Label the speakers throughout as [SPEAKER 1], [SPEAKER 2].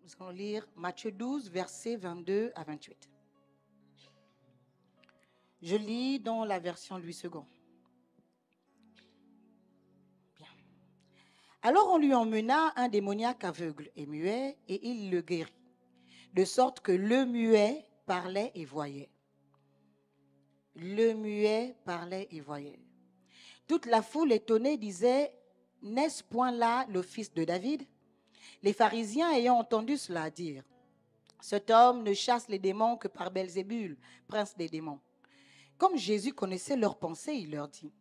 [SPEAKER 1] Nous allons lire Matthieu 12, versets 22 à 28. Je lis dans la version Louis II. Bien. Alors on lui emmena un démoniaque aveugle et muet, et il le guérit, de sorte que le muet parlait et voyait. Le muet parlait et voyait. Toute la foule étonnée disait, n'est-ce point là le fils de David? Les pharisiens ayant entendu cela dire, cet homme ne chasse les démons que par Belzébul, prince des démons. Comme Jésus connaissait leurs pensées, il leur dit,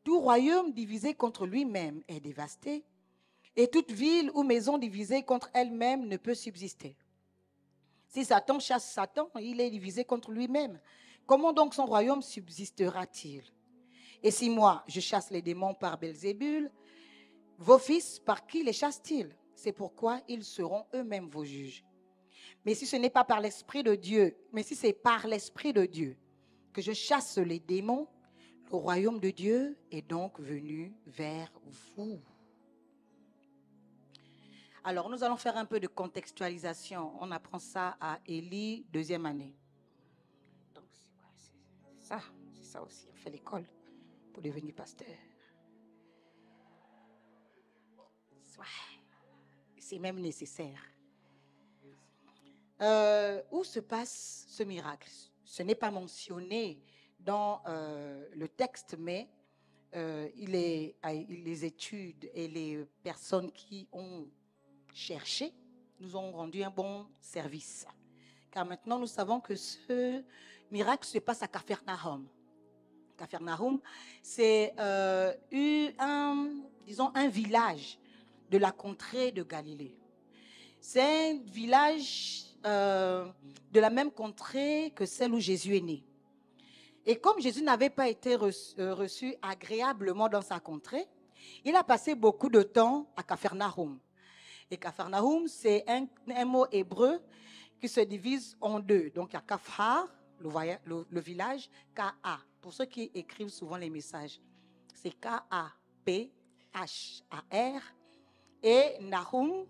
[SPEAKER 1] tout royaume divisé contre lui-même est dévasté, et toute ville ou maison divisée contre elle-même ne peut subsister. Si Satan chasse Satan, il est divisé contre lui-même. Comment donc son royaume subsistera-t-il? Et si moi, je chasse les démons par Belzébul, vos fils, par qui les chassent-ils? C'est pourquoi ils seront eux-mêmes vos juges. Mais si ce n'est pas par l'Esprit de Dieu, mais si c'est par l'Esprit de Dieu que je chasse les démons, le royaume de Dieu est donc venu vers vous. Alors, nous allons faire un peu de contextualisation. On apprend ça à Élie, 2e année. Donc, c'est ça aussi. On fait l'école pour devenir pasteur. C'est même nécessaire. Où se passe ce miracle? Ce n'est pas mentionné dans le texte, mais les études et les personnes qui ont cherché nous ont rendu un bon service. Car maintenant, nous savons que ce miracle se passe à Capharnaüm. Capharnaüm, c'est un village de la contrée de Galilée. C'est un village de la même contrée que celle où Jésus est né. Et comme Jésus n'avait pas été reçu agréablement dans sa contrée, il a passé beaucoup de temps à Capharnaüm. Et Capharnaüm, c'est un mot hébreu qui se divise en deux. Donc il y a Kafar, le village, K-A. Pour ceux qui écrivent souvent les messages, c'est K-A-P-H-A-R. Et Nahum,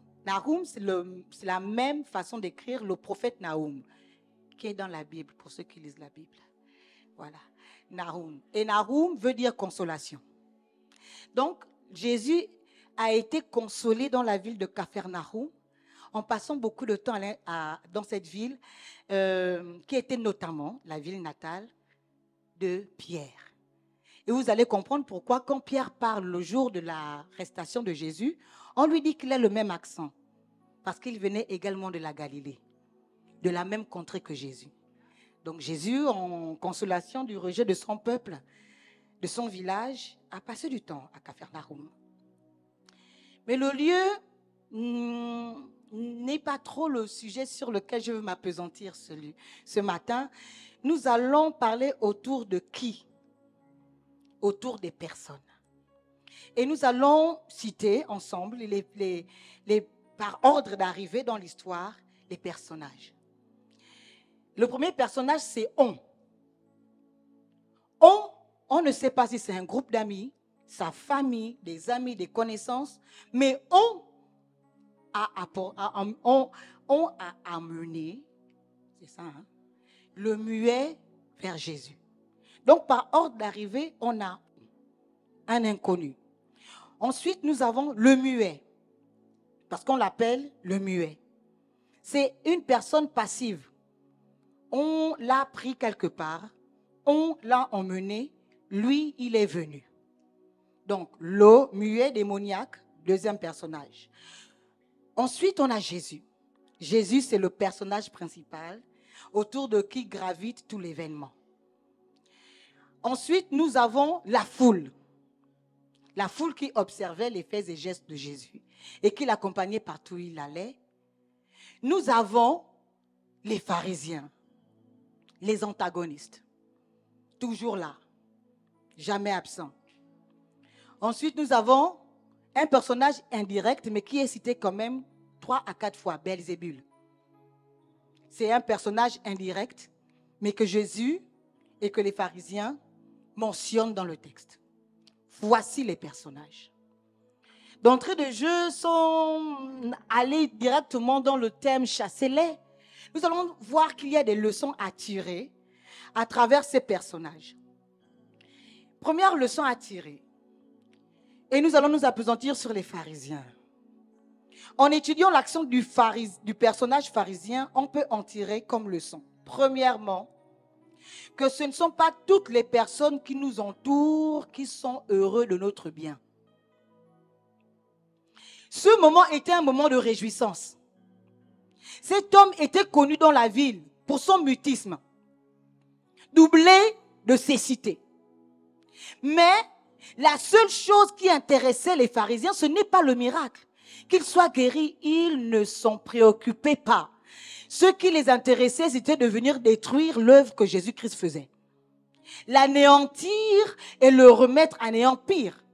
[SPEAKER 1] c'est la même façon d'écrire le prophète Nahum, qui est dans la Bible, pour ceux qui lisent la Bible. Voilà, Nahum. Et Nahum veut dire consolation. Donc, Jésus a été consolé dans la ville de Capharnaüm en passant beaucoup de temps dans cette ville, qui était notamment la ville natale de Pierre. Et vous allez comprendre pourquoi quand Pierre parle le jour de l'arrestation de Jésus, on lui dit qu'il a le même accent, parce qu'il venait également de la Galilée, de la même contrée que Jésus. Donc Jésus, en consolation du rejet de son peuple, de son village, a passé du temps à Capharnaüm. Mais le lieu n'est pas trop le sujet sur lequel je veux m'appesantir ce matin. Nous allons parler autour de qui? Autour des personnes. Et nous allons citer ensemble, par ordre d'arrivée dans l'histoire, les personnages. Le premier personnage, c'est On. On ne sait pas si c'est un groupe d'amis, sa famille, des amis, des connaissances, mais On a amené, c'est ça, hein, le muet vers Jésus. Donc, par ordre d'arrivée, on a un inconnu. Ensuite, nous avons le muet, parce qu'on l'appelle le muet. C'est une personne passive. On l'a pris quelque part, on l'a emmené, lui, il est venu. Donc, le muet démoniaque, deuxième personnage. Ensuite, on a Jésus. Jésus, c'est le personnage principal autour de qui gravite tout l'événement. Ensuite, nous avons la foule. La foule qui observait les faits et gestes de Jésus et qui l'accompagnait partout où il allait. Nous avons les pharisiens, les antagonistes, toujours là, jamais absents. Ensuite, nous avons un personnage indirect, mais qui est cité quand même 3 à 4 fois, Belzébul. C'est un personnage indirect, mais que Jésus et que les pharisiens mentionnent dans le texte. Voici les personnages. D'entrée de jeu, aller directement dans le thème chassez-les, nous allons voir qu'il y a des leçons à tirer à travers ces personnages. Première leçon à tirer. Et nous allons nous appesantir sur les pharisiens. En étudiant l'action du personnage pharisien, on peut en tirer comme leçon. Premièrement, que ce ne sont pas toutes les personnes qui nous entourent qui sont heureux de notre bien. Ce moment était un moment de réjouissance. Cet homme était connu dans la ville pour son mutisme, doublé de cécité. Mais la seule chose qui intéressait les pharisiens, ce n'est pas le miracle. Qu'ils soient guéris, ils ne s'en préoccupaient pas. Ce qui les intéressait, c'était de venir détruire l'œuvre que Jésus-Christ faisait. L'anéantir et le remettre à néant pire.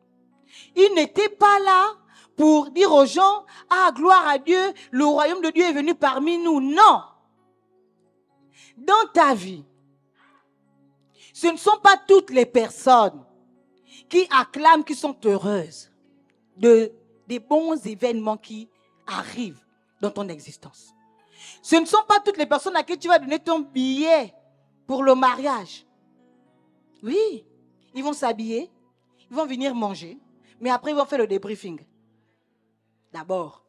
[SPEAKER 1] Ils n'étaient pas là pour dire aux gens, « Ah, gloire à Dieu, le royaume de Dieu est venu parmi nous. » Non. Dans ta vie, ce ne sont pas toutes les personnes qui acclament, qui sont heureuses des bons événements qui arrivent dans ton existence. Ce ne sont pas toutes les personnes à qui tu vas donner ton billet pour le mariage. Oui, ils vont s'habiller, ils vont venir manger, mais après ils vont faire le débriefing. D'abord,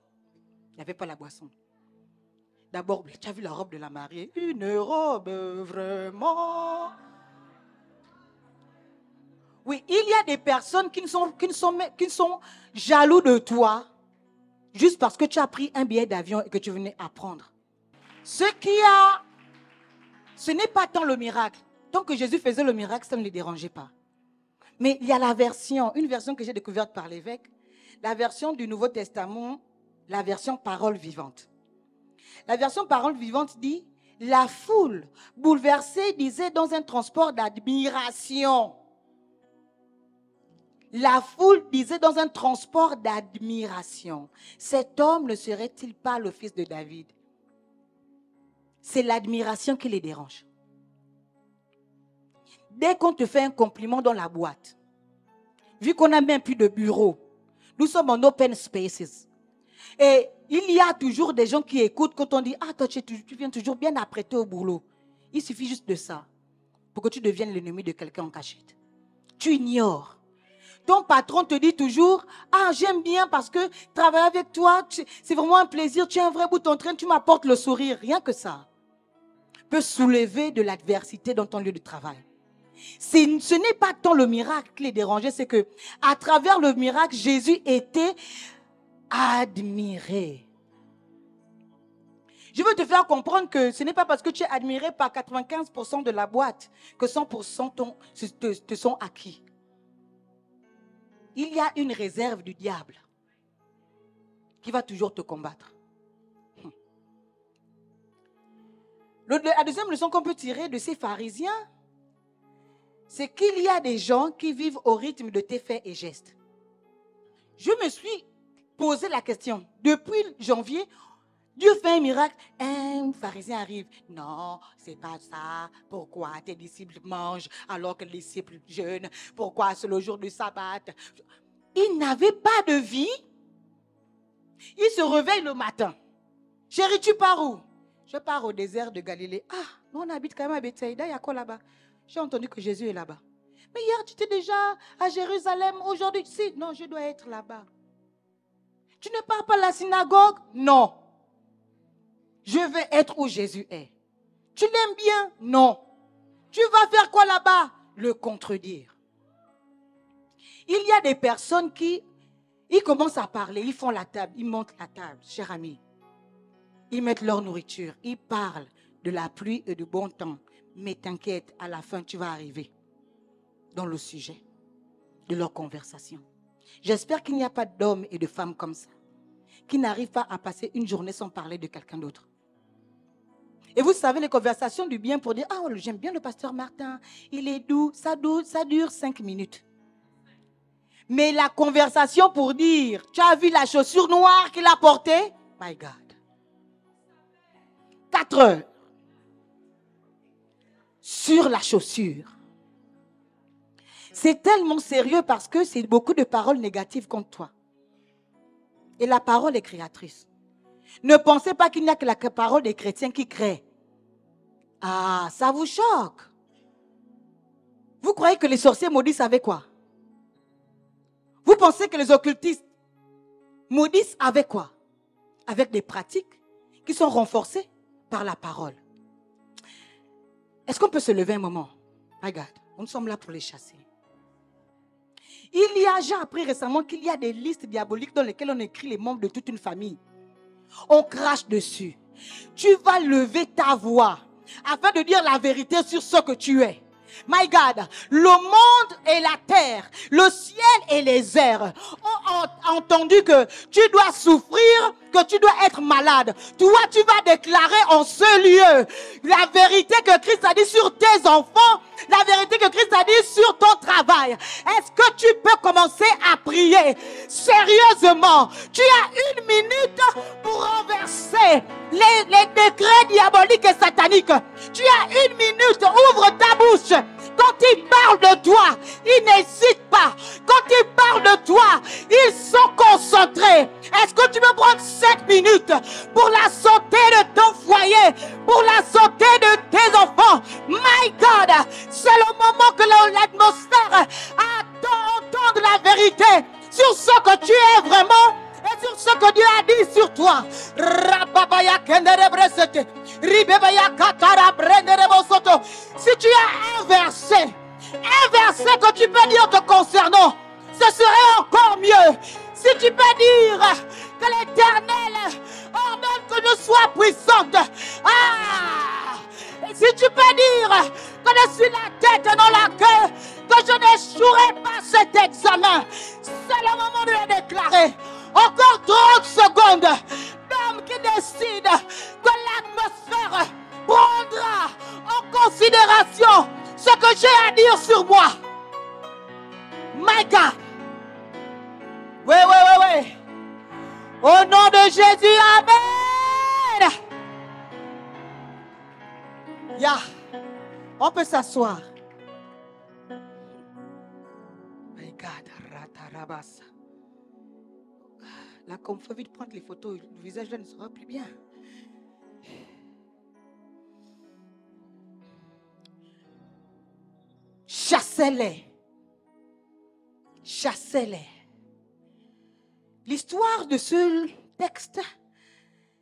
[SPEAKER 1] il n'y avait pas la boisson. D'abord, tu as vu la robe de la mariée? Une robe vraiment... Oui, il y a des personnes qui sont jaloux de toi juste parce que tu as pris un billet d'avion et que tu venais apprendre. Ce n'est pas tant le miracle. Tant que Jésus faisait le miracle, ça ne les dérangeait pas. Mais il y a une version que j'ai découverte par l'évêque, la version du Nouveau Testament, la version parole vivante. La version parole vivante dit, la foule bouleversée disait dans un transport d'admiration. La foule disait dans un transport d'admiration, cet homme ne serait-il pas le fils de David? C'est l'admiration qui les dérange. Dès qu'on te fait un compliment dans la boîte, vu qu'on n'a même plus de bureau, nous sommes en open spaces. Et il y a toujours des gens qui écoutent quand on dit, ah toi tu viens toujours bien apprêté au boulot. Il suffit juste de ça pour que tu deviennes l'ennemi de quelqu'un en cachette. Tu ignores. Ton patron te dit toujours, ah j'aime bien parce que travailler avec toi, c'est vraiment un plaisir, tu es un vrai bout en train, tu m'apportes le sourire. Rien que ça peut soulever de l'adversité dans ton lieu de travail. Ce n'est pas tant le miracle qui les dérangeait, c'est que à travers le miracle, Jésus était admiré. Je veux te faire comprendre que ce n'est pas parce que tu es admiré par 95% de la boîte que 100% te sont acquis. Il y a une réserve du diable qui va toujours te combattre. La deuxième leçon qu'on peut tirer de ces pharisiens, c'est qu'il y a des gens qui vivent au rythme de tes faits et gestes. Je me suis posé la question. Depuis janvier, Dieu fait un miracle. Un pharisien arrive. Non, c'est pas ça. Pourquoi tes disciples mangent alors que les disciples jeûnent? Pourquoi c'est le jour du sabbat? Il n'avait pas de vie. Il se réveille le matin. Chérie, tu pars où? Je pars au désert de Galilée. Ah, nous on habite quand même à Bethsaïda, il y a quoi là-bas? J'ai entendu que Jésus est là-bas. Mais hier, tu étais déjà à Jérusalem. Aujourd'hui, si, non, je dois être là-bas. Tu ne pars pas à la synagogue? Non. Je vais être où Jésus est. Tu l'aimes bien? Non. Tu vas faire quoi là-bas? Le contredire. Il y a des personnes qui, ils commencent à parler, ils font la table, ils montent la table, cher ami. Ils mettent leur nourriture, ils parlent de la pluie et du bon temps. Mais t'inquiète, à la fin, tu vas arriver dans le sujet de leur conversation. J'espère qu'il n'y a pas d'hommes et de femmes comme ça, qui n'arrivent pas à passer une journée sans parler de quelqu'un d'autre. Et vous savez, les conversations du bien pour dire, ah, oh, j'aime bien le pasteur Martin, il est doux, ça dure 5 minutes. Mais la conversation pour dire, tu as vu la chaussure noire qu'il a portée? My God. 4 heures. Sur la chaussure. C'est tellement sérieux parce que c'est beaucoup de paroles négatives contre toi. Et la parole est créatrice. Ne pensez pas qu'il n'y a que la parole des chrétiens qui crée. Ah, ça vous choque. Vous croyez que les sorciers maudissent avec quoi? Vous pensez que les occultistes maudissent avec quoi? Avec des pratiques qui sont renforcées par la parole. Est-ce qu'on peut se lever un moment? Regarde, nous sommes là pour les chasser. Il y a, j'ai appris récemment qu'il y a des listes diaboliques dans lesquelles on écrit les membres de toute une famille. On crache dessus. Tu vas lever ta voix afin de dire la vérité sur ce que tu es. My God, le monde et la terre, le ciel et les airs ont entendu que tu dois souffrir, que tu dois être malade. Toi, tu vas déclarer en ce lieu la vérité que Christ a dit sur tes enfants, la vérité que Christ a dit sur ton travail. Est-ce que tu peux commencer à prier sérieusement? Tu as 1 minute pour renverser les décrets diaboliques et sataniques. Tu as 1 minute, ouvre ta bouche. Quand il parle de toi, il n'hésite pas. Quand il parle de toi, ils sont concentrés. Est-ce que tu peux prendre 7 minutes pour la santé de ton foyer, pour la santé de tes enfants? My God, c'est le moment que l'atmosphère entende la vérité sur ce que tu es vraiment et sur ce que Dieu a dit sur toi. Si tu as un verset que tu peux dire te concernant, ce serait encore mieux. Si tu peux dire que l'Éternel ordonne que je sois puissante. Si tu peux dire que je suis la tête et non la queue, que je n'échouerai pas cet examen, c'est le moment de le déclarer. Encore 30 secondes. L'homme qui décide que l'atmosphère prendra en considération ce que j'ai à dire sur moi. My God. Oui. Au nom de Jésus, Amen. On peut s'asseoir. My God, ratarabasa. Là, comme il faut vite prendre les photos, le visage là ne sera plus bien. Chassez-les. Chassez-les. L'histoire de ce texte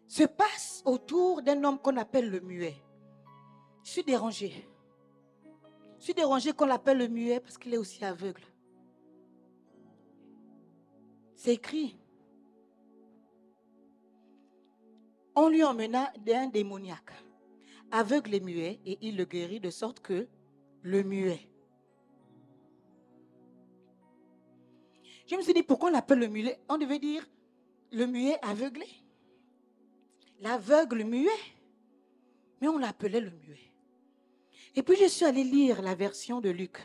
[SPEAKER 1] se passe autour d'un homme qu'on appelle le muet. Je suis dérangée. Je suis dérangée qu'on l'appelle le muet parce qu'il est aussi aveugle. C'est écrit. On lui emmena d'un démoniaque, aveugle et muet, et il le guérit de sorte que le muet. Je me suis dit, pourquoi on l'appelle le muet? On devait dire le muet aveuglé. L'aveugle muet. Mais on l'appelait le muet. Et puis je suis allée lire la version de Luc.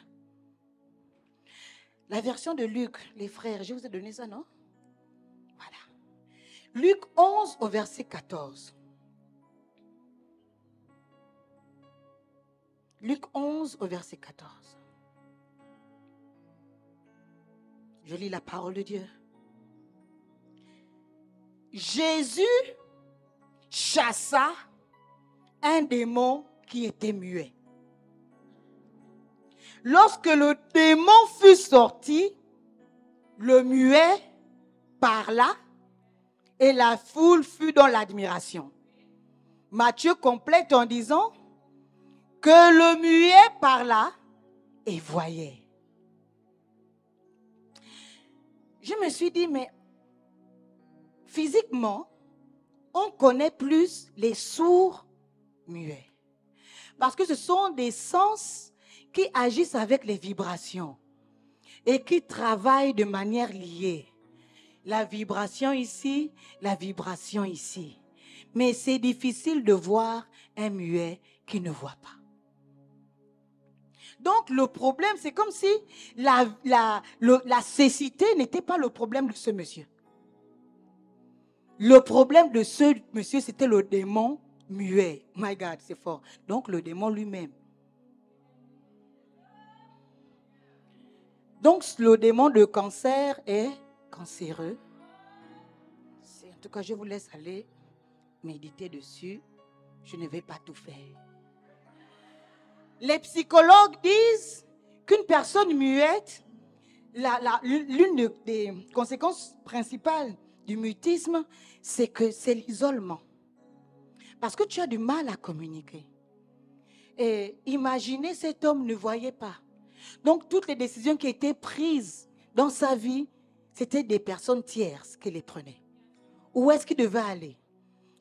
[SPEAKER 1] La version de Luc, les frères, je vous ai donné ça, non? Voilà. Luc 11 au verset 14. Luc 11 au verset 14. Je lis la parole de Dieu. Jésus chassa un démon qui était muet. Lorsque le démon fut sorti, le muet parla et la foule fut dans l'admiration. Matthieu complète en disant que le muet parla et voyait. Je me suis dit, mais physiquement, on connaît plus les sourds muets. Parce que ce sont des sens qui agissent avec les vibrations et qui travaillent de manière liée. La vibration ici, la vibration ici. Mais c'est difficile de voir un muet qui ne voit pas. Donc le problème, c'est comme si la cécité n'était pas le problème de ce monsieur. Le problème de ce monsieur, c'était le démon muet. My God, c'est fort. Donc le démon lui-même. Donc le démon de cancer est cancéreux. En tout cas, je vous laisse aller méditer dessus, je ne vais pas tout faire. Les psychologues disent qu'une personne muette, l'une des conséquences principales du mutisme, c'est que c'est l'isolement. Parce que tu as du mal à communiquer. Et imaginez, cet homme ne voyait pas. Donc, toutes les décisions qui étaient prises dans sa vie, c'était des personnes tierces qui les prenaient. Où est-ce qu'il devait aller?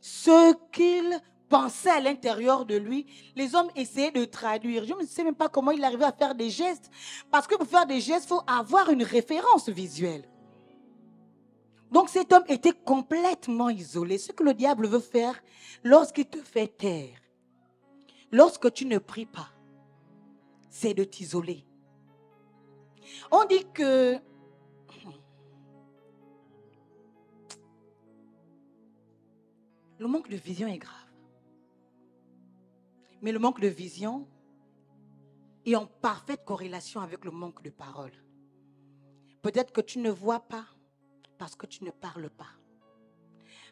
[SPEAKER 1] Ce qu'il pensait à l'intérieur de lui, les hommes essayaient de traduire. Je ne sais même pas comment il arrivait à faire des gestes. Parce que pour faire des gestes, il faut avoir une référence visuelle. Donc cet homme était complètement isolé. Ce que le diable veut faire lorsqu'il te fait taire, lorsque tu ne pries pas, c'est de t'isoler. On dit que le manque de vision est grave. Mais le manque de vision est en parfaite corrélation avec le manque de parole. Peut-être que tu ne vois pas parce que tu ne parles pas.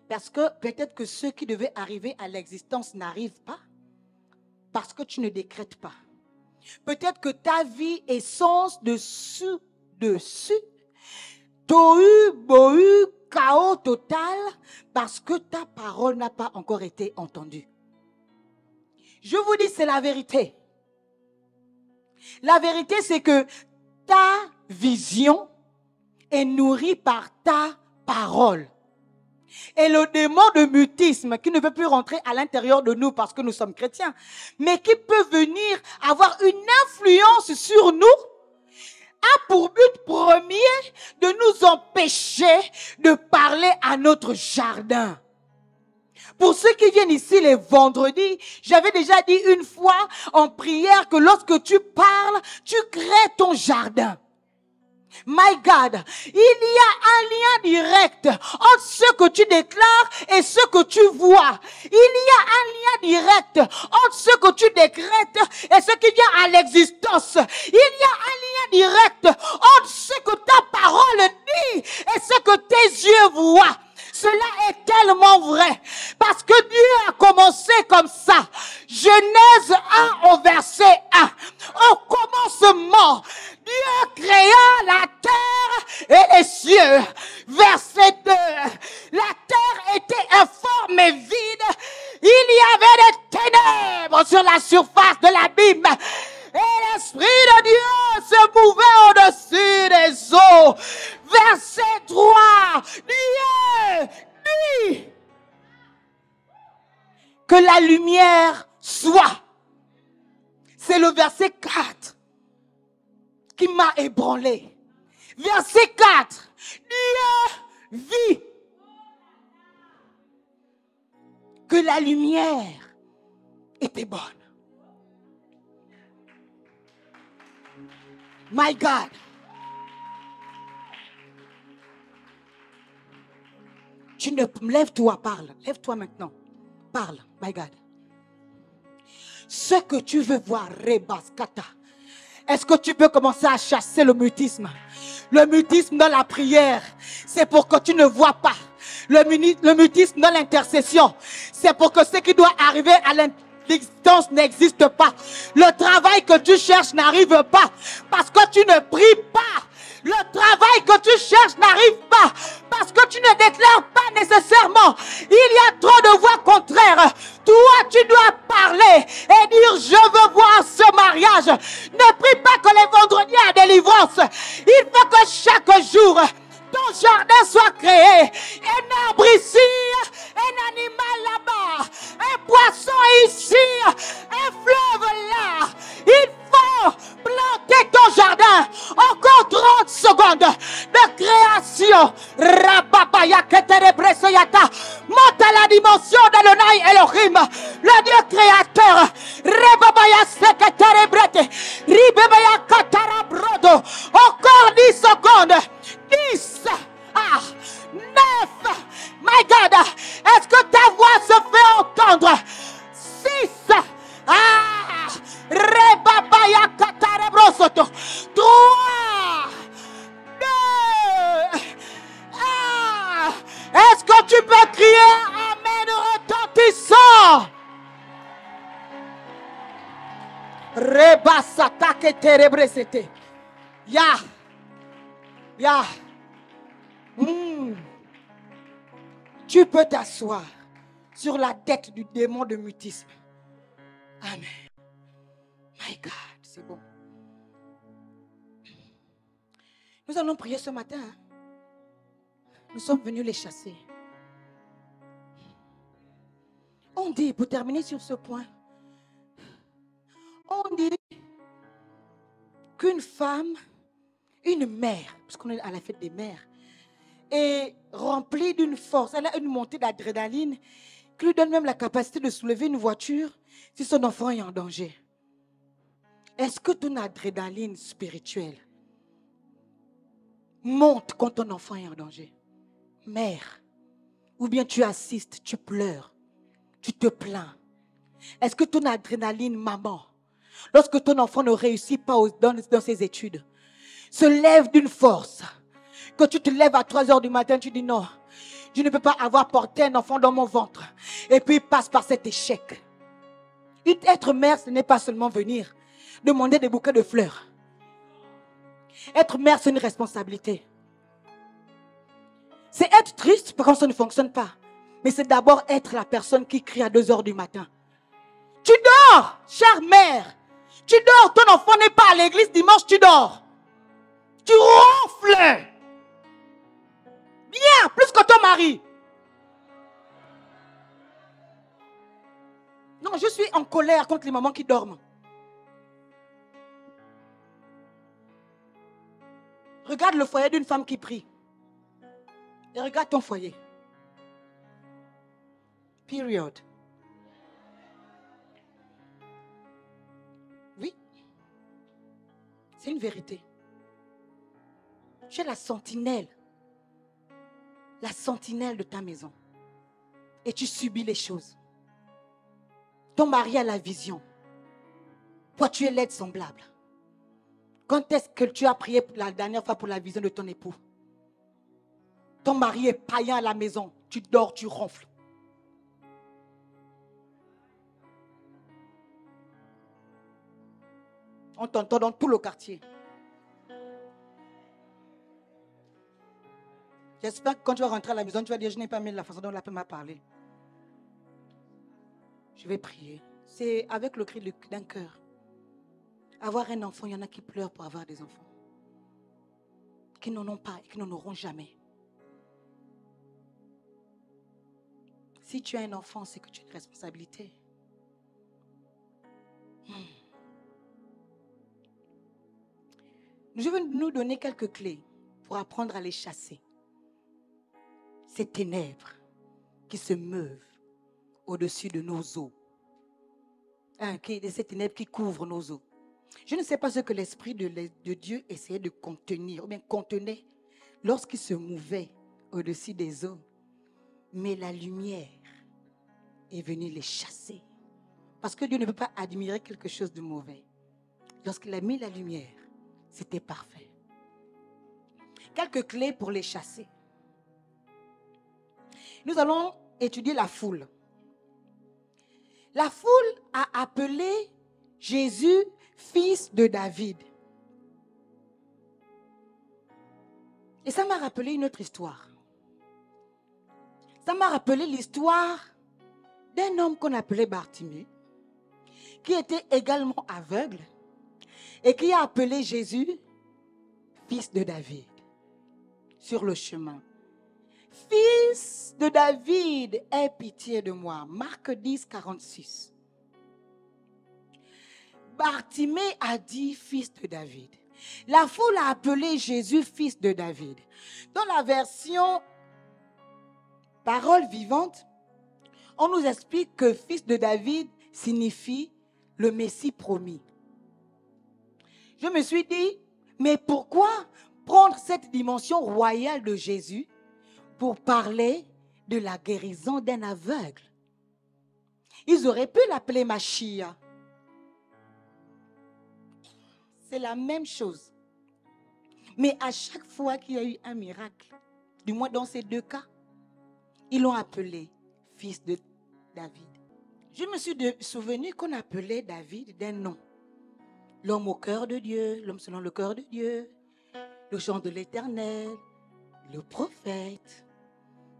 [SPEAKER 1] Parce que peut-être que ceux qui devaient arriver à l'existence n'arrivent pas parce que tu ne décrètes pas. Peut-être que ta vie est sens dessus, tohu, bohu, chaos total parce que ta parole n'a pas encore été entendue. Je vous dis, c'est la vérité. La vérité, c'est que ta vision est nourrie par ta parole. Et le démon de mutisme qui ne veut plus rentrer à l'intérieur de nous parce que nous sommes chrétiens, mais qui peut venir avoir une influence sur nous, a pour but premier de nous empêcher de parler à notre jardin. Pour ceux qui viennent ici les vendredis, j'avais déjà dit une fois en prière que lorsque tu parles, tu crées ton jardin. My God, il y a un lien direct entre ce que tu déclares et ce que tu vois. Il y a un lien direct entre ce que tu décrètes et ce qui vient à l'existence. Il y a un lien direct entre ce que ta parole dit et ce que tes yeux voient. Cela est tellement vrai parce que Dieu a commencé comme ça. Genèse 1 au verset 1. Au commencement, Dieu créa la terre et les cieux. Verset 2. La terre était informe et vide. Il y avait des ténèbres sur la surface de l'abîme. Et l'Esprit de Dieu se mouvait au-dessus des eaux. Verset 3. Dieu dit que la lumière soit. C'est le verset 4 qui m'a ébranlé. Verset 4. Dieu vit que la lumière était bonne. My God. Tu ne lève-toi, parle. Lève-toi maintenant. Parle, my God. Ce que tu veux voir, Rebaskata. Est-ce que tu peux commencer à chasser le mutisme? Le mutisme dans la prière, c'est pour que tu ne vois pas. Le mutisme dans l'intercession, c'est pour que ce qui doit arriver à l'existence n'existe pas. Le travail que tu cherches n'arrive pas parce que tu ne pries pas. Le travail que tu cherches n'arrive pas parce que tu ne déclares pas nécessairement. Il y a trop de voix contraires. Toi, tu dois parler et dire je veux voir ce mariage. Ne prie pas que les vendredis à délivrance. Il faut que chaque jour ton jardin soit créé. Un arbre ici, un animal là-bas, un poisson ici, un fleuve là. Il faut planter ton jardin. Encore 30 secondes de création. Rababaya keterebresoyata. Monte à la dimension d'Adonai Elohim, le Dieu créateur. Rebabaya seketerebrete. Ribebaya katarabrodo. Encore 10 secondes. 10, 9, my God, est-ce que ta voix se fait entendre? 6, Rebabaya Katarebrosoto. 3, 2, est-ce que tu peux crier Amen retentissant? que térébré c'était. Ya. Ya. Tu peux t'asseoir sur la tête du démon de mutisme. Amen. My God, c'est bon. Nous allons prier ce matin. Nous sommes venus les chasser. On dit, pour terminer sur ce point, on dit qu'une femme, une mère, parce qu'on est à la fête des mères, est remplie d'une force. Elle a une montée d'adrénaline qui lui donne même la capacité de soulever une voiture si son enfant est en danger. Est-ce que ton adrénaline spirituelle monte quand ton enfant est en danger? Mère, ou bien tu assistes, tu pleures, tu te plains. Est-ce que ton adrénaline, maman, lorsque ton enfant ne réussit pas dans ses études, se lève d'une force, que tu te lèves à 3 heures du matin, tu dis non, je ne peux pas avoir porté un enfant dans mon ventre, et puis il passe par cet échec. Être mère, ce n'est pas seulement venir demander des bouquets de fleurs. Être mère, c'est une responsabilité. C'est être triste quand ça ne fonctionne pas. Mais c'est d'abord être la personne qui crie à 2 heures du matin. Tu dors, chère mère. Tu dors, ton enfant n'est pas à l'église dimanche, tu dors. Tu ronfles. Bien, plus que ton mari. Non, je suis en colère contre les mamans qui dorment. Regarde le foyer d'une femme qui prie. Et regarde ton foyer. Period. Oui. C'est une vérité. Tu es la sentinelle. La sentinelle de ta maison. Et tu subis les choses. Ton mari a la vision. Toi, tu es l'aide semblable. Quand est-ce que tu as prié la dernière fois pour la vision de ton époux? Ton mari est païen à la maison. Tu dors, tu ronfles. On t'entend dans tout le quartier. J'espère que quand tu vas rentrer à la maison, tu vas dire, je n'ai pas aimé la façon dont la paix m'a parlé. Je vais prier. C'est avec le cri d'un cœur. Avoir un enfant, il y en a qui pleurent pour avoir des enfants. Qui n'en ont pas et qui n'en auront jamais. Si tu as un enfant, c'est que tu as une responsabilité. Je veux nous donner quelques clés pour apprendre à les chasser. Ces ténèbres qui se meuvent au-dessus de nos os. Ces ténèbres qui couvrent nos os. Je ne sais pas ce que l'Esprit de Dieu essayait de contenir, ou bien contenait lorsqu'il se mouvait au-dessus des eaux. Mais la lumière est venue les chasser. Parce que Dieu ne peut pas admirer quelque chose de mauvais. Lorsqu'il a mis la lumière, c'était parfait. Quelques clés pour les chasser. Nous allons étudier la foule. La foule a appelé Jésus fils de David. Et ça m'a rappelé une autre histoire. Ça m'a rappelé l'histoire d'un homme qu'on appelait Bartimée, qui était également aveugle et qui a appelé Jésus fils de David sur le chemin. Fils de David, aie pitié de moi. Marc 10, 46. Bartimée a dit fils de David. La foule a appelé Jésus fils de David. Dans la version parole vivante, on nous explique que fils de David signifie le Messie promis. Je me suis dit, mais pourquoi prendre cette dimension royale de Jésus pour parler de la guérison d'un aveugle? Ils auraient pu l'appeler Machia. C'est la même chose. Mais à chaque fois qu'il y a eu un miracle, du moins dans ces deux cas, ils l'ont appelé fils de David. Je me suis souvenu qu'on appelait David d'un nom l'homme au cœur de Dieu, l'homme selon le cœur de Dieu, le chant de l'Éternel, le prophète.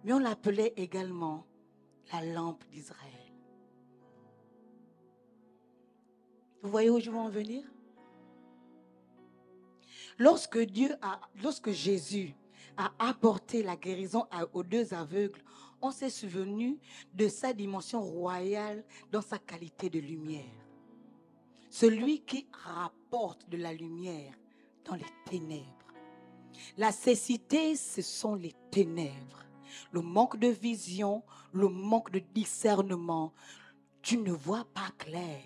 [SPEAKER 1] Mais on l'appelait également la lampe d'Israël. Vous voyez où je veux en venir? Lorsque Jésus a apporté la guérison aux 2 aveugles, on s'est souvenu de sa dimension royale dans sa qualité de lumière. Celui qui rapporte de la lumière dans les ténèbres. La cécité, ce sont les ténèbres. Le manque de vision, le manque de discernement. Tu ne vois pas clair.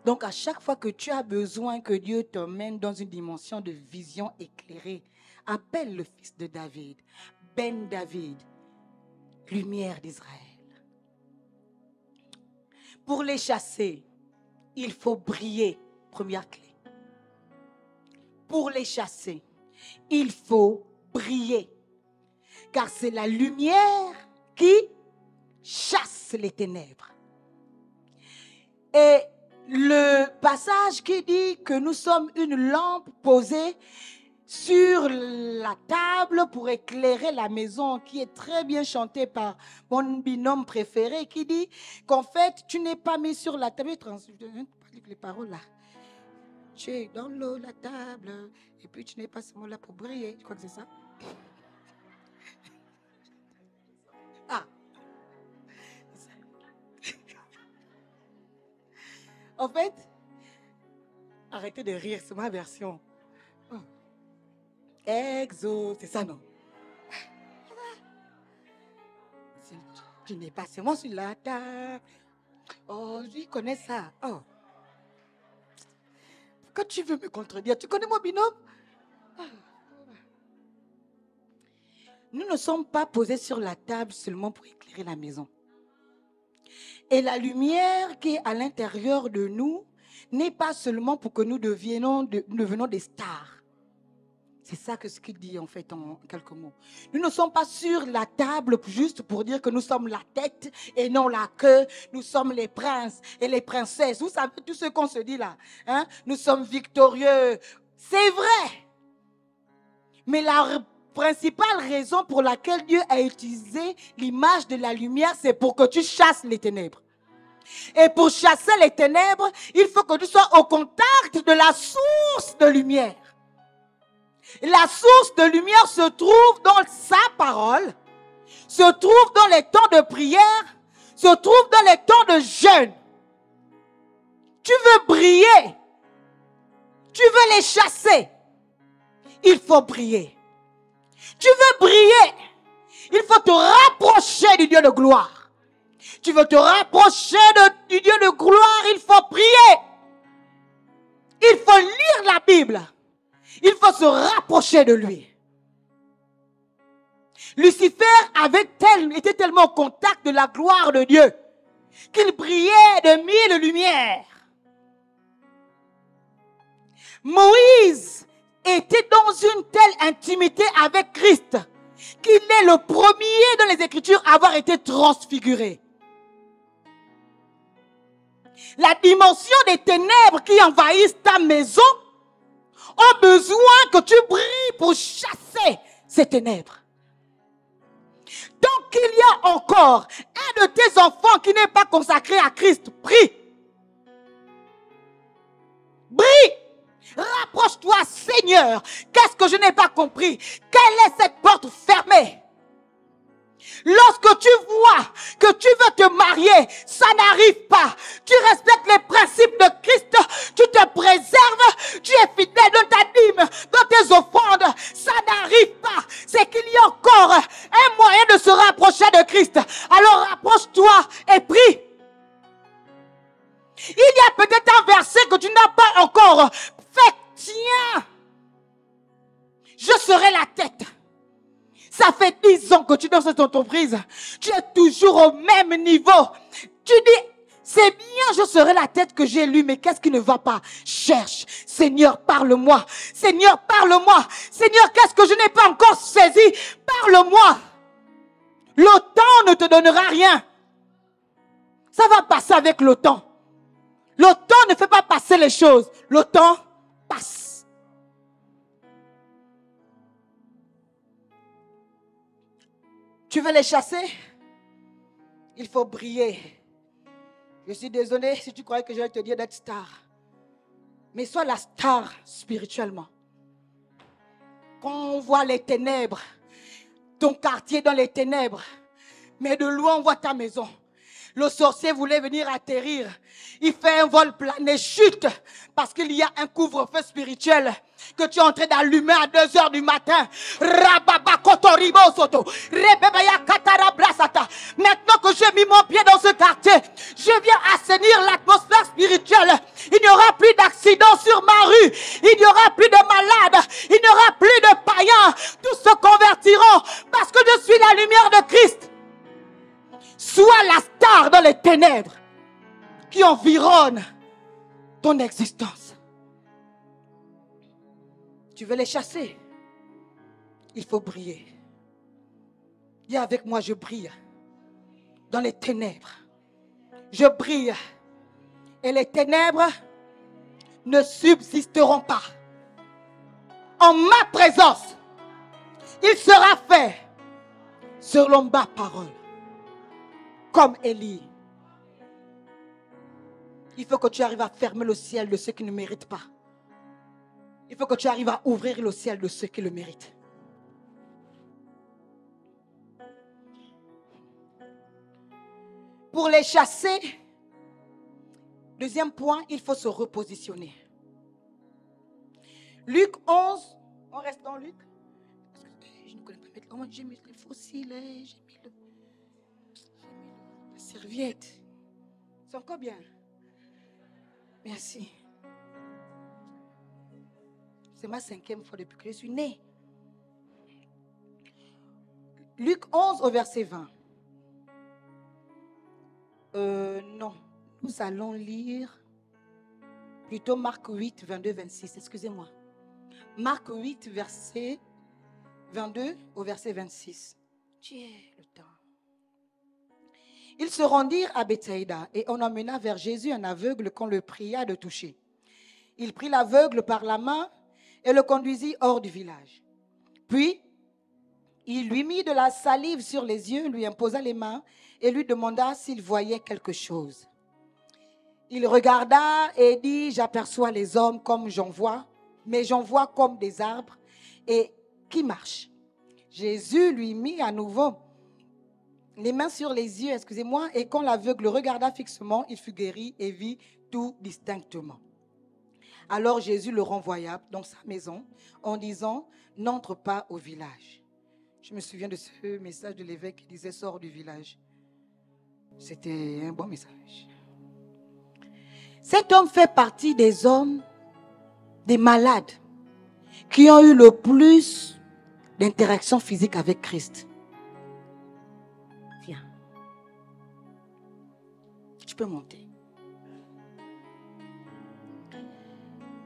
[SPEAKER 1] Donc, à chaque fois que tu as besoin que Dieu t'emmène dans une dimension de vision éclairée, appelle le fils de David, Ben David, lumière d'Israël. Pour les chasser, il faut briller, première clé. Pour les chasser, il faut briller. Car c'est la lumière qui chasse les ténèbres. Et le passage qui dit que nous sommes une lampe posée sur la table pour éclairer la maison, qui est très bien chanté par mon binôme préféré, qui dit qu'en fait, tu n'es pas mis sur la table. Je ne pas lire les paroles là. Tu es dans l'eau, la table, et puis tu n'es pas seulement là pour briller. Je crois que c'est ça. Ah. En fait, arrêtez de rire, c'est ma version. Exo, c'est ça, non? Tu n'es pas seulement sur la table. Oh, je connais ça. Oh. Pourquoi tu veux me contredire? Tu connais mon binôme? Nous ne sommes pas posés sur la table seulement pour éclairer la maison. Et la lumière qui est à l'intérieur de nous n'est pas seulement pour que nous devenons des stars. C'est ça que ce qu'il dit en fait en quelques mots. Nous ne sommes pas sur la table juste pour dire que nous sommes la tête et non la queue. Nous sommes les princes et les princesses. Vous savez tout ce qu'on se dit là. Hein? Nous sommes victorieux. C'est vrai. Mais la principale raison pour laquelle Dieu a utilisé l'image de la lumière, c'est pour que tu chasses les ténèbres. Et pour chasser les ténèbres, il faut que tu sois au contact de la source de lumière. La source de lumière se trouve dans sa parole, se trouve dans les temps de prière, se trouve dans les temps de jeûne. Tu veux briller, tu veux les chasser, il faut briller. Tu veux briller, il faut te rapprocher du Dieu de gloire. Tu veux te rapprocher du Dieu de gloire, il faut prier. Il faut lire la Bible. Il faut se rapprocher de lui. Lucifer était tellement au contact de la gloire de Dieu qu'il brillait de 1000 lumières. Moïse était dans une telle intimité avec Christ qu'il est le premier dans les Écritures à avoir été transfiguré. La dimension des ténèbres qui envahissent ta maison ont besoin que tu brilles pour chasser ces ténèbres. Donc il y a encore un de tes enfants qui n'est pas consacré à Christ, prie. Brille. Rapproche-toi, Seigneur. Qu'est-ce que je n'ai pas compris? Quelle est cette porte fermée? Lorsque tu vois que tu veux te marier, ça n'arrive pas. Tu respectes les principes de Christ, tu te préserves, tu es fidèle dans ta dîme, dans tes offrandes, ça n'arrive pas. C'est qu'il y a encore un moyen de se rapprocher de Christ. Alors rapproche-toi et prie. Il y a peut-être un verset que tu n'as pas encore fait. Tiens, je serai la tête. Ça fait 10 ans que tu es dans cette entreprise. Tu es toujours au même niveau. Tu dis, c'est bien, je serai la tête que j'ai lue, mais qu'est-ce qui ne va pas? Cherche. Seigneur, parle-moi. Seigneur, parle-moi. Seigneur, qu'est-ce que je n'ai pas encore saisi? Parle-moi. Le temps ne te donnera rien. Ça va passer avec le temps. Le temps ne fait pas passer les choses. Le temps passe. Tu veux les chasser? Il faut briller. Je suis désolé si tu croyais que je vais te dire d'être star. Mais sois la star spirituellement. Quand on voit les ténèbres, ton quartier dans les ténèbres, mais de loin on voit ta maison. Le sorcier voulait venir atterrir. Il fait un vol plané, chute, parce qu'il y a un couvre-feu spirituel que tu es en train d'allumer à 2h du matin. Maintenant que j'ai mis mon pied dans ce quartier, je viens assainir l'atmosphère spirituelle. Il n'y aura plus d'accidents sur ma rue. Il n'y aura plus de malades. Il n'y aura plus de païens. Tous se convertiront parce que je suis la lumière de Christ. Sois la star dans les ténèbres qui environnent ton existence. Tu veux les chasser? Il faut briller. Dis avec moi, je brille dans les ténèbres. Je brille. Et les ténèbres ne subsisteront pas. En ma présence, il sera fait selon ma parole. Comme Élie. Il faut que tu arrives à fermer le ciel de ceux qui ne méritent pas. Il faut que tu arrives à ouvrir le ciel de ceux qui le méritent. Pour les chasser, deuxième point, il faut se repositionner. Luc 11, on reste dans Luc. Je ne connais pas mettre. Oh, j'ai mis les fossiles, j'ai mis la serviette. C'est encore bien. Merci. C'est ma 5e fois depuis que je suis née. Luc 11 au verset 20. Non, nous allons lire plutôt Marc 8, 22, 26. Excusez-moi. Marc 8, verset 22 au verset 26. Tiens, le temps. Ils se rendirent à Bethsaïda et on emmena vers Jésus un aveugle qu'on le pria de toucher. Il prit l'aveugle par la main et le conduisit hors du village. Puis, il lui mit de la salive sur les yeux, lui imposa les mains et lui demanda s'il voyait quelque chose. Il regarda et dit, j'aperçois les hommes comme j'en vois, mais j'en vois comme des arbres et qui marchent. Jésus lui mit à nouveau les mains sur les yeux, et quand l'aveugle regarda fixement, il fut guéri et vit tout distinctement. Alors Jésus le renvoya dans sa maison en disant, n'entre pas au village. Je me souviens de ce message de l'évêque qui disait, sors du village. C'était un bon message. Cet homme fait partie des hommes, des malades, qui ont eu le plus d'interactions physiques avec Christ. Viens. Tu peux monter.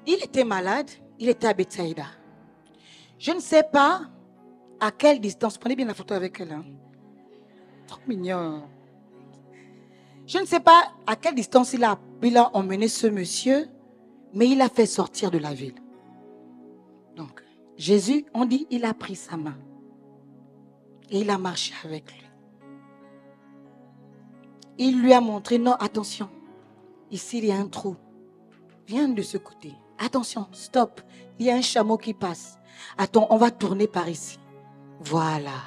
[SPEAKER 1] Il était malade, il était à Bethsaïda. Je ne sais pas à quelle distance. Prenez bien la photo avec elle. Hein. Trop mignon. Je ne sais pas à quelle distance il a emmené ce monsieur, mais il a fait sortir de la ville. Donc, Jésus, on dit, il a pris sa main et il a marché avec lui. Il lui a montré, non, attention, ici il y a un trou. Viens de ce côté. Attention, stop, il y a un chameau qui passe. Attends, on va tourner par ici. Voilà.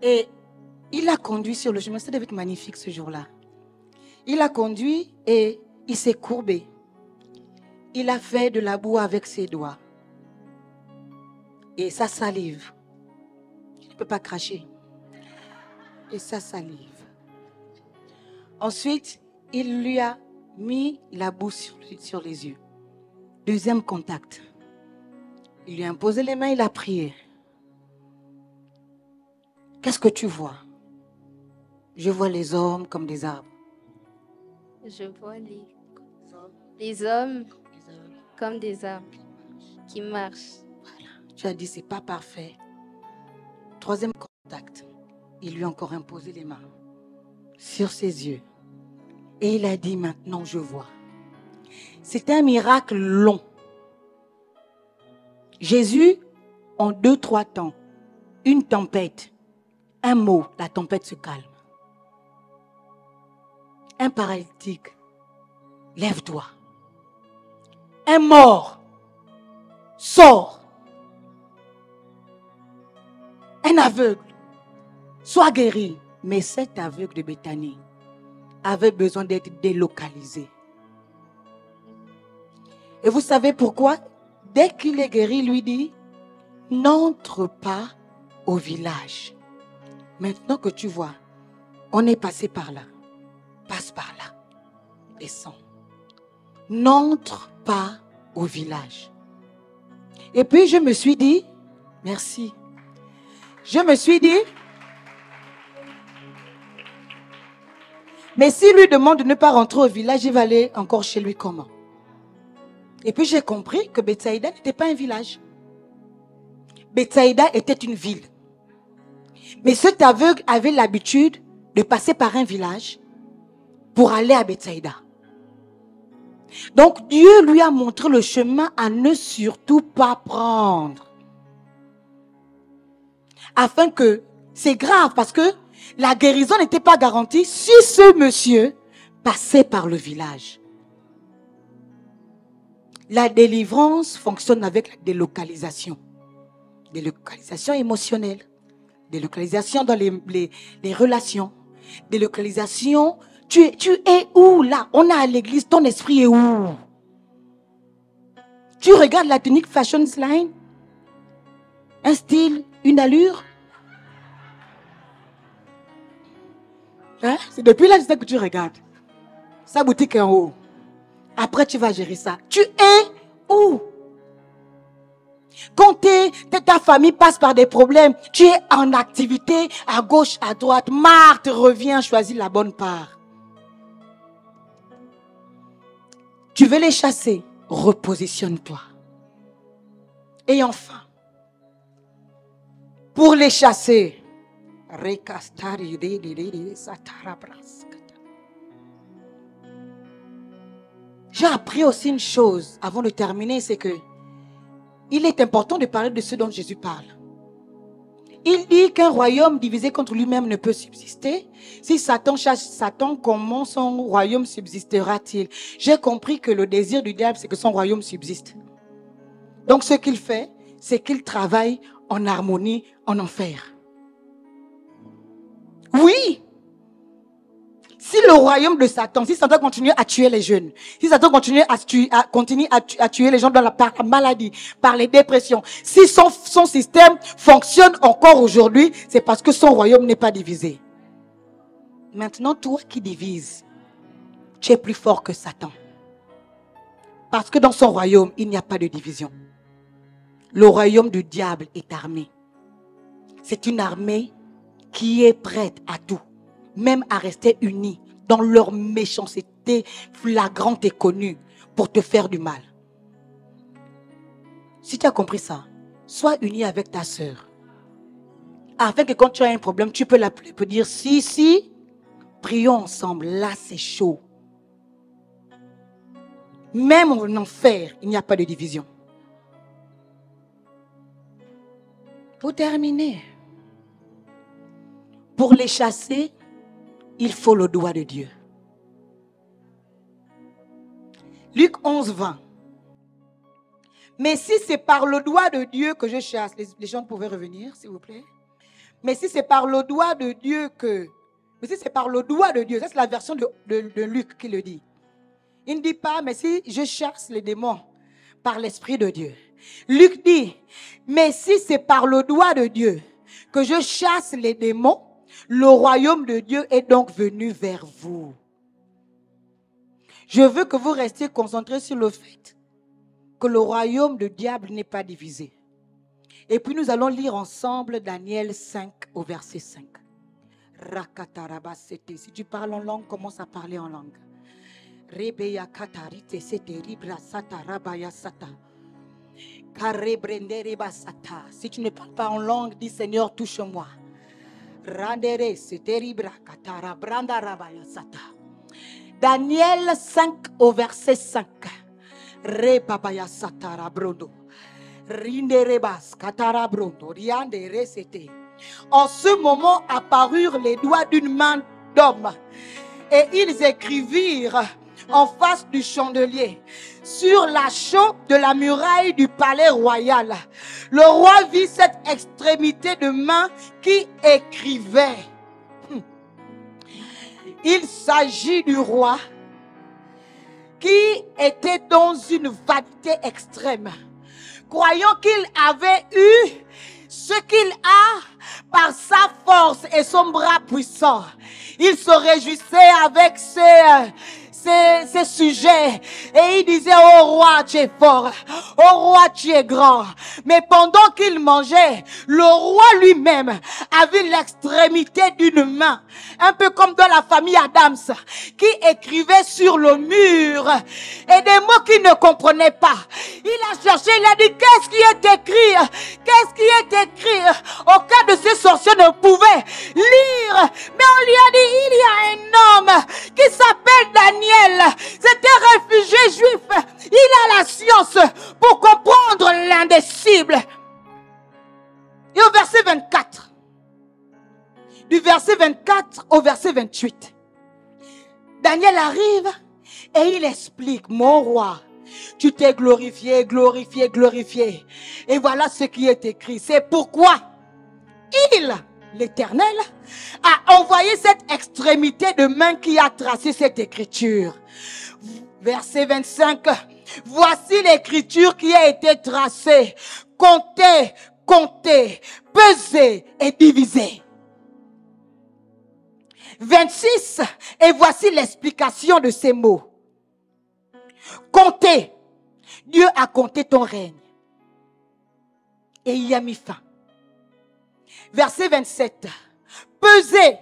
[SPEAKER 1] Et il a conduit sur le chemin. Ça devait être magnifique ce jour-là. Il a conduit et il s'est courbé. Il a fait de la boue avec ses doigts. Et sa salive. Il ne peut pas cracher. Et sa salive. Ensuite, il lui a mis la boue sur les yeux. Deuxième contact. Il lui a imposé les mains, il a prié. Qu'est-ce que tu vois? Je vois les hommes comme des arbres.
[SPEAKER 2] Je vois les hommes comme des arbres qui marchent.
[SPEAKER 1] Voilà. Tu as dit, c'est pas parfait. Troisième contact. Il lui a encore imposé les mains sur ses yeux. Et il a dit, maintenant je vois. C'était un miracle long. Jésus, en 2-3 temps, une tempête, un mot, la tempête se calme. Un paralytique, lève-toi. Un mort, sors. Un aveugle, sois guéri. Mais cet aveugle de Béthanie avait besoin d'être délocalisé. Et vous savez pourquoi? Dès qu'il est guéri, il lui dit, n'entre pas au village. Maintenant que tu vois, on est passé par là. Passe par là. Descends. N'entre pas au village. Et puis je me suis dit, merci. Je me suis dit, mais s'il lui demande de ne pas rentrer au village, il va aller encore chez lui comment? Et puis j'ai compris que Bethsaïda n'était pas un village. Bethsaïda était une ville. Mais cet aveugle avait l'habitude de passer par un village pour aller à Bethsaïda. Donc Dieu lui a montré le chemin à ne surtout pas prendre. Afin que, c'est grave parce que la guérison n'était pas garantie si ce monsieur passait par le village. La délivrance fonctionne avec la délocalisation. Délocalisation émotionnelle, délocalisation dans les relations, délocalisation. Tu es où là? On est à l'église, ton esprit est où? Tu regardes la tunique Fashion Line? Un style, une allure? Hein? C'est depuis là que tu regardes. Sa boutique est en haut. Après, tu vas gérer ça. Tu es où? Quand ta famille passe par des problèmes, tu es en activité à gauche, à droite. Marthe, reviens, choisis la bonne part. Tu veux les chasser? Repositionne-toi. Et enfin, pour les chasser, j'ai appris aussi une chose avant de terminer, c'est que il est important de parler de ce dont Jésus parle. Il dit qu'un royaume divisé contre lui-même ne peut subsister. Si Satan chasse Satan, comment son royaume subsistera-t-il? J'ai compris que le désir du diable, c'est que son royaume subsiste. Donc ce qu'il fait, c'est qu'il travaille en harmonie en enfer. Oui! Si le royaume de Satan, si Satan continue à tuer les jeunes, si Satan continue à tuer les gens par la maladie, par les dépressions, si son système fonctionne encore aujourd'hui, c'est parce que son royaume n'est pas divisé. Maintenant, toi qui divises, tu es plus fort que Satan. Parce que dans son royaume, il n'y a pas de division. Le royaume du diable est armé. C'est une armée qui est prête à tout. Même à rester unis dans leur méchanceté flagrante et connue pour te faire du mal. Si tu as compris ça, sois uni avec ta sœur. Afin que quand tu as un problème, tu peux l'appeler pour dire si, prions ensemble. Là, c'est chaud. Même en enfer, il n'y a pas de division. Pour terminer, pour les chasser, il faut le doigt de Dieu. Luc 11, 20. Mais si c'est par le doigt de Dieu que je chasse, les gens pouvaient revenir, s'il vous plaît. Mais si c'est par le doigt de Dieu que... Mais si c'est par le doigt de Dieu, ça c'est la version de Luc qui le dit. Il ne dit pas, mais si je chasse les démons par l'Esprit de Dieu. Luc dit, mais si c'est par le doigt de Dieu que je chasse les démons, le royaume de Dieu est donc venu vers vous. Je veux que vous restiez concentrés sur le fait que le royaume du diable n'est pas divisé. Et puis nous allons lire ensemble Daniel 5 au verset 5. Si tu parles en langue, commence à parler en langue. Si tu ne parles pas en langue, dis Seigneur, touche-moi. Daniel 5 au verset 5. Re papaya satara brondo. Rinde rebas katara brondo. Riande resete. En ce moment apparurent les doigts d'une main d'homme. Et ils écrivirent en face du chandelier, sur la chaux de la muraille du palais royal. Le roi vit cette extrémité de main qui écrivait. Il s'agit du roi qui était dans une vanité extrême, croyant qu'il avait eu ce qu'il a par sa force et son bras puissant. Il se réjouissait avec ses sujets et il disait: oh roi, tu es fort, oh roi, tu es grand. Mais pendant qu'il mangeait, le roi lui-même avait l'extrémité d'une main, un peu comme dans la famille Adams, qui écrivait sur le mur et des mots qu'il ne comprenait pas. Il a cherché, il a dit: qu'est-ce qui est écrit? Qu'est-ce qui est écrit? Aucun de ces sorciers ne pouvait lire, mais on lui a dit: il y a un homme qui s'appelle Daniel. C'est un réfugié juif. Il a la science pour comprendre l'indicible. Et au verset 24, du verset 24 au verset 28, Daniel arrive et il explique: mon roi, tu t'es glorifié, glorifié, glorifié. Et voilà ce qui est écrit. C'est pourquoi il, l'Éternel, a envoyé cette extrémité de main qui a tracé cette écriture. Verset 25. Voici l'écriture qui a été tracée. Comptez, comptez, pesez et divisez. 26. Et voici l'explication de ces mots. Comptez. Dieu a compté ton règne. Et il y a mis fin. Verset 27. Pesez.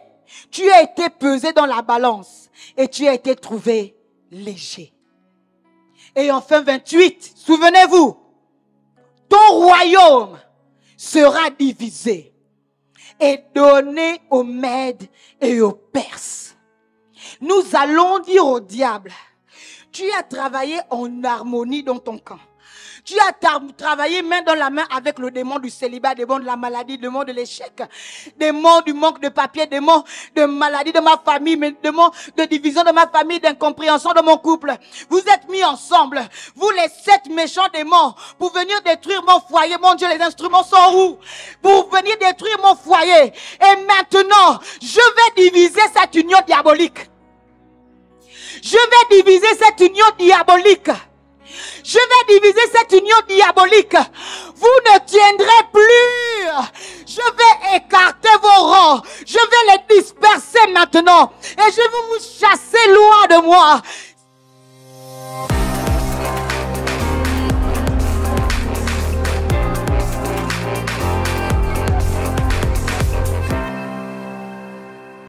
[SPEAKER 1] Tu as été pesé dans la balance et tu as été trouvé léger. Et enfin 28. Souvenez-vous. Ton royaume sera divisé et donné aux Mèdes et aux Perses. Nous allons dire au diable: tu as travaillé en harmonie dans ton camp. Tu as travaillé main dans la main avec le démon du célibat, démon de la maladie, démon de l'échec, démon du manque de papier, démon de maladie de ma famille, démon de division de ma famille, d'incompréhension de mon couple. Vous êtes mis ensemble, vous les 7 méchants démons, pour venir détruire mon foyer. Mon Dieu, les instruments sont où? Pour venir détruire mon foyer. Et maintenant, je vais diviser cette union diabolique. Je vais diviser cette union diabolique. Je vais diviser cette union diabolique. Vous ne tiendrez plus. Je vais écarter vos rangs. Je vais les disperser maintenant. Et je vais vous chasser loin de moi.